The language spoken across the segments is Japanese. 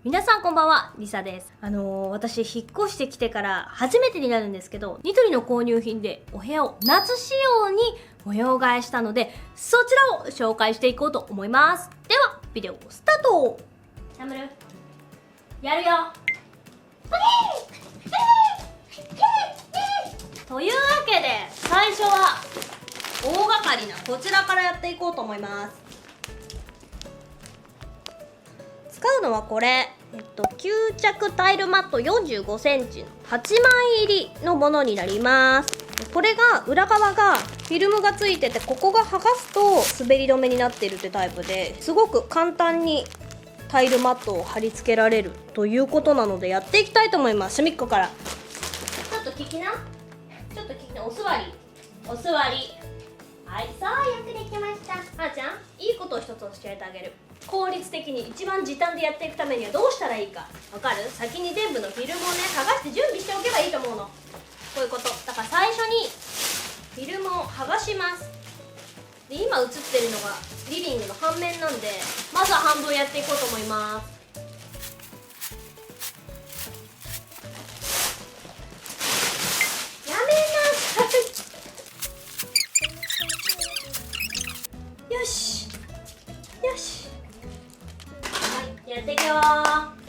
皆さんこんばんは、リサです。私引っ越してきてから初めてになるんですけど、ニトリの購入品でお部屋を夏仕様に模様替えしたので、そちらを紹介していこうと思います。では、ビデオスタート。キャムル、やるよ。というわけで、最初は大掛かりなこちらからやっていこうと思います。使うのはこれ、吸着タイルマット45センチの8枚入りのものになります。これが裏側がフィルムがついてて、ここが剥がすと滑り止めになっているってタイプで、すごく簡単にタイルマットを貼り付けられるということなので、やっていきたいと思います。隅っこからちょっと聞きな、お座りお座り。はい、さあよくできました。あーちゃん、いいことを一つ教えてあげる。効率的に一番時短でやっていくためにはどうしたらいいかわかる？先に全部のフィルムをね、剥がして準備しておけばいいと思うの。こういうことだから、最初にフィルムを剥がします。で、今映ってるのがリビングの半面なんで、まずは半分やっていこうと思います。やめなさい。よしよし、はい、やっていくよ。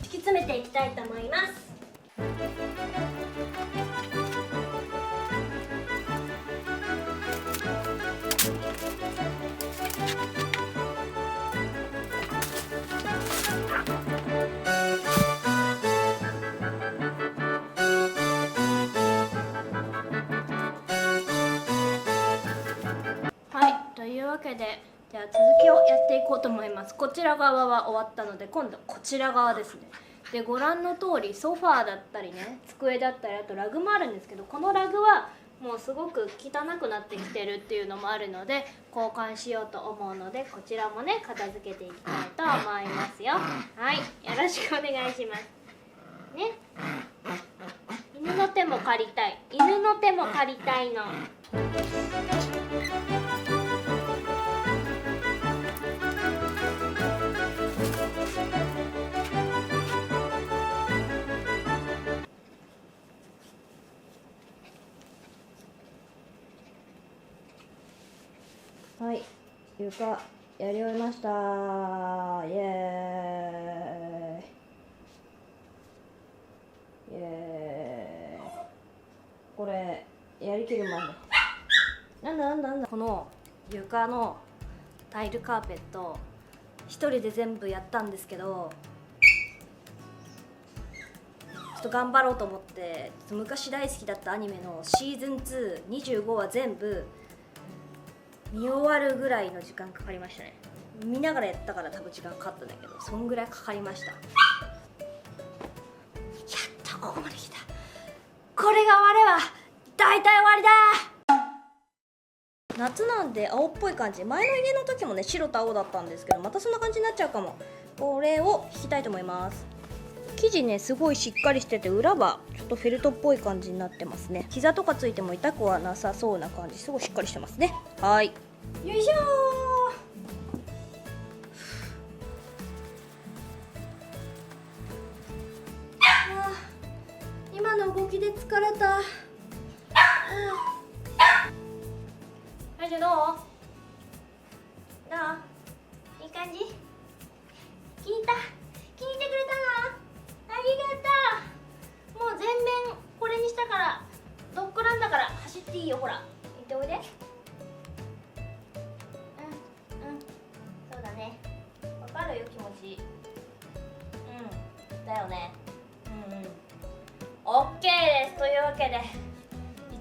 敷き詰めていきたいと思います。はい、というわけで、では続きをやっていこうと思います。こちら側は終わったので、今度こちら側ですね。で、ご覧の通りソファーだったりね、机だったり、あとラグもあるんですけど、このラグはもうすごく汚くなってきてるっていうのもあるので、交換しようと思うので、こちらもね、片付けていきたいと思いますよ。はい、よろしくお願いしますね。犬の手も借りたい、犬の手も借りたいの。はい、床やり終えました。イエーイイエーイ。これやりきるまでなんだこの床のタイルカーペット一人で全部やったんですけど、ちょっと頑張ろうと思って、昔大好きだったアニメのシーズン225話全部見終わるぐらいの時間かかりましたね。見ながらやったから多分時間かかったんだけど、そんぐらいかかりました。やっとここまで来た。これが終われば大体終わりだ。夏なんで青っぽい感じ。前の家の時もね、白と青だったんですけど、またそんな感じになっちゃうかも。これを引きたいと思います。生地ね、すごいしっかりしてて、裏はちょっとフェルトっぽい感じになってますね。膝とかついても痛くはなさそうな感じ。すごいしっかりしてますね。はい、よいしょー。今の動きで疲れた。はい、じゃあどういい感じ？聞いてくれたの？ありがとう。もう全面これにしたから、ドッグランだから走っていいよ。ほら、行っておいで。そうだね、わかるよ、気持ち。だよね。オッケーです。というわけで、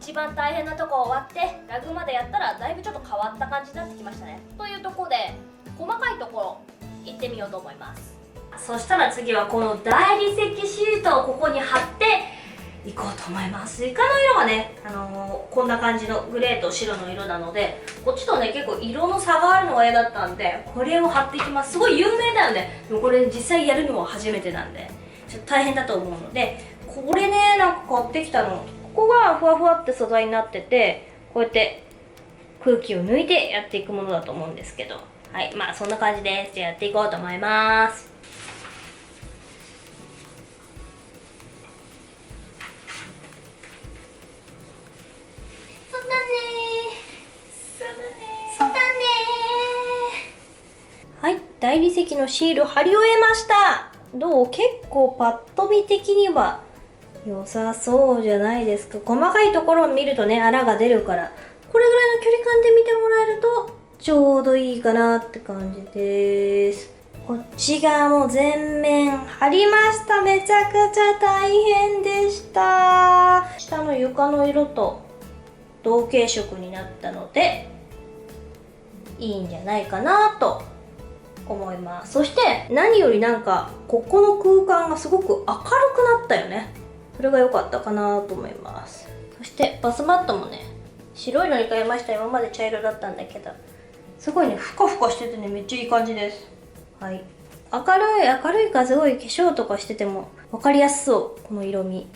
一番大変なとこ終わって、ラグまでやったらだいぶちょっと変わった感じになってきましたね。というところで、細かいところ行ってみようと思います。そしたら次はこの大理石シートをここに貼っていこうと思います。床の色がね、こんな感じのグレーと白の色なので、こっちとね結構色の差があるのが嫌だったんで、これを貼っていきます。すごい有名だよね。でもこれ実際やるのは初めてなんでちょっと大変だと思うので、これね、なんか買ってきたの。ここがふわふわって素材になってて、こうやって空気を抜いてやっていくものだと思うんですけど、はい、まあそんな感じです。じゃあやっていこうと思います。大理石のシール貼り終えました。どう？結構パッと見的には良さそうじゃないですか。細かいところを見るとね、穴が出るから、これぐらいの距離感で見てもらえるとちょうどいいかなって感じです。こっち側も全面貼りました。めちゃくちゃ大変でした。下の床の色と同系色になったのでいいんじゃないかなと思います。そして何よりなんかここの空間がすごく明るくなったよね。それが良かったかなと思います。そしてバスマットもね、白いのに変えました。今まで茶色だったんだけど、すごいね、ふかふかしててね、めっちゃいい感じです。はい、明るいからすごい化粧とかしてても分かりやすそう。この色味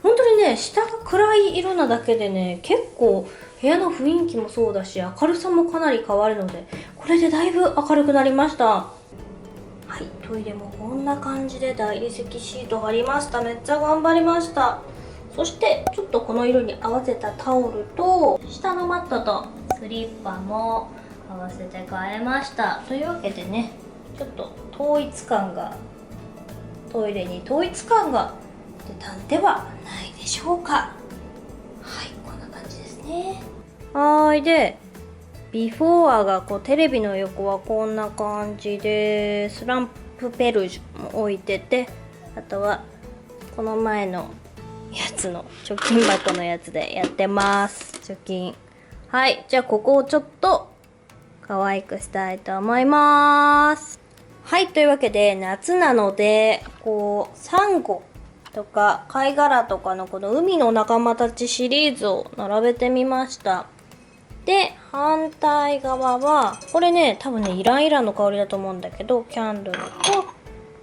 本当にね、下が暗い色なだけでね、結構部屋の雰囲気もそうだし、明るさもかなり変わるので、これでだいぶ明るくなりました。はい、トイレもこんな感じで大理石シート貼りました。めっちゃ頑張りました。そしてちょっとこの色に合わせたタオルと下のマットとスリッパも合わせて変えました。というわけでね、ちょっとトイレに統一感が出たんではないでしょうか。はい、こんな感じですね。でビフォーがテレビの横はこんな感じで、スランプペルジュも置いてて、あとはこの前のやつの貯金箱のやつでやってます。貯金。はい、じゃあここをちょっと可愛くしたいと思います。はい、というわけで夏なのでサンゴとか貝殻とかのこの海の仲間たちシリーズを並べてみました。で反対側はこれね、多分ねイランイランの香りだと思うんだけど、キャンドルと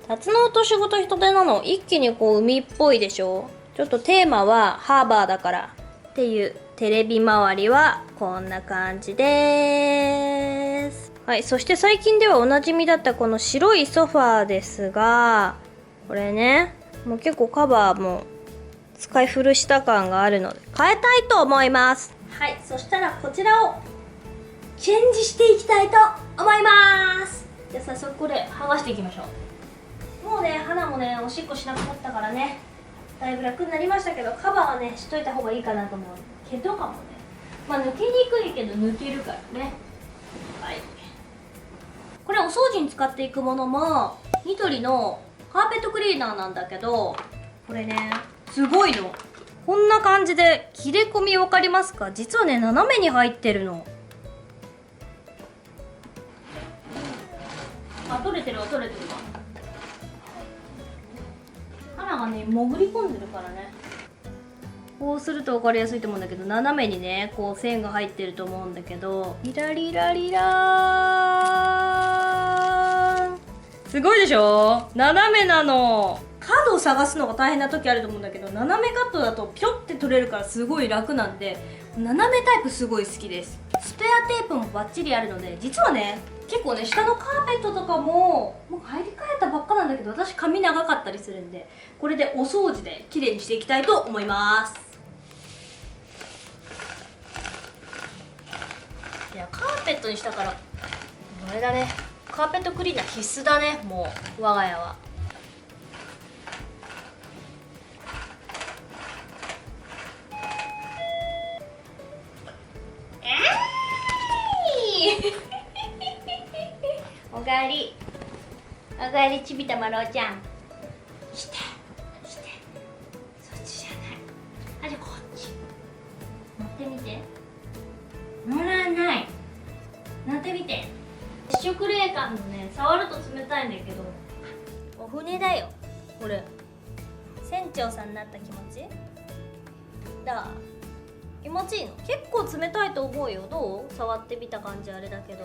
タツノオトシゴとヒトデなの。一気に海っぽいでしょ。ちょっとテーマはハーバーだからっていう。テレビ周りはこんな感じです。はい、そして最近ではおなじみだったこの白いソファーですが、これね、もう結構カバーも使い古した感があるので変えたいと思います。はい、そしたらこちらをチェンジしていきたいと思います。じゃあ早速これ剥がしていきましょう。もうね、花もねおしっこしなくなったからね、だいぶ楽になりましたけど、カバーはねしといた方がいいかなと思うけどかもね。抜けにくいけど抜けるからね。はい、これお掃除に使っていくものもニトリのカーペットクリーナーなんだけど、これねすごいの。こんな感じで切れ込み分かりますか？実はね斜めに入ってるの。取れてるわ。花がね潜り込んでるからね、こうすると分かりやすいと思うんだけど、斜めにね線が入ってると思うんだけど、リラリラリラーン、すごいでしょ。斜めなの。角を探すのが大変な時あると思うんだけど、斜めカットだとピョって取れるからすごい楽なんで、斜めタイプすごい好きです。スペアテープもバッチリあるので、実はね結構ね下のカーペットとかもう入り替えたばっかなんだけど、私髪長かったりするんで、これでお掃除で綺麗にしていきたいと思います。いや、カーペットにしたからあれだね、カーペットクリーナー必須だね。もう我が家はおかえり。おかえりちびたまろうちゃん。してそっちじゃない。じゃあこっち乗ってみて。乗らない。乗ってみて。接触冷感のね、触ると冷たいんだけど、お船だよこれ。船長さんになった気持ちだ。気持ちいいの？結構冷たいと思うよ。どう？触ってみた感じあれだけど、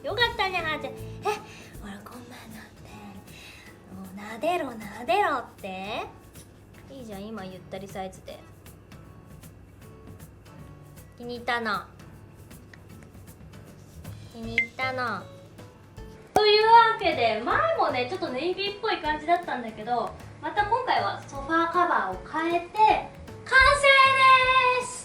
よかったね。はーちゃん、ほらこんなのってもうなでろっていいじゃん。今ゆったりサイズで気に入ったな。というわけで、前もねちょっとネイビーっぽい感じだったんだけど、また今回はソファーカバーを変えて完成です。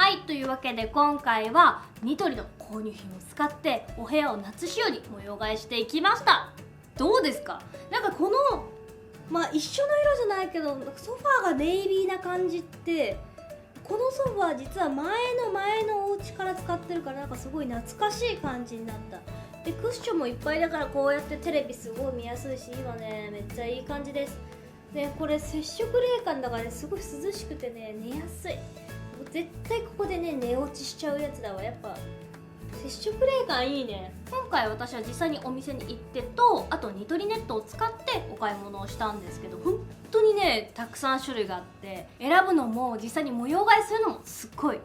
はい、というわけで今回はニトリの購入品を使ってお部屋を夏仕様に模様替えしていきました。どうですか？なんかこの一緒の色じゃないけどソファーがネイビーな感じって、このソファー実は前のお家から使ってるから、なんかすごい懐かしい感じになった。でクッションもいっぱいだから、こうやってテレビすごい見やすいし、今ねめっちゃいい感じです。でこれ接触冷感だからね、すごい涼しくてね寝やすい。絶対ここでね寝落ちしちゃうやつだわ。やっぱ接触冷感いいね。今回私は実際にお店に行ってと、あとニトリネットを使ってお買い物をしたんですけど、本当にねたくさん種類があって、選ぶのも実際に模様替えするのもすっごい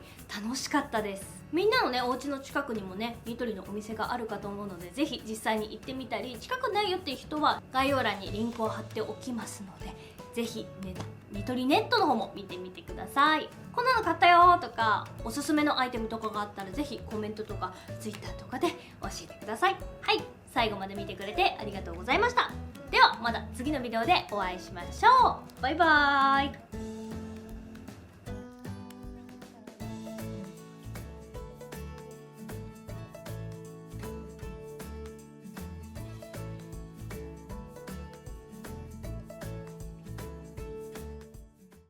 楽しかったです。みんなのねお家の近くにもねニトリのお店があるかと思うので、ぜひ実際に行ってみたり、近くないよっていう人は概要欄にリンクを貼っておきますので、ぜひねニトリネットの方も見てみてください。こんなの買ったよとかおすすめのアイテムとかがあったら、ぜひコメントとかツイッターとかで教えてください。はい、最後まで見てくれてありがとうございました。ではまた次のビデオでお会いしましょう。バイバーイ。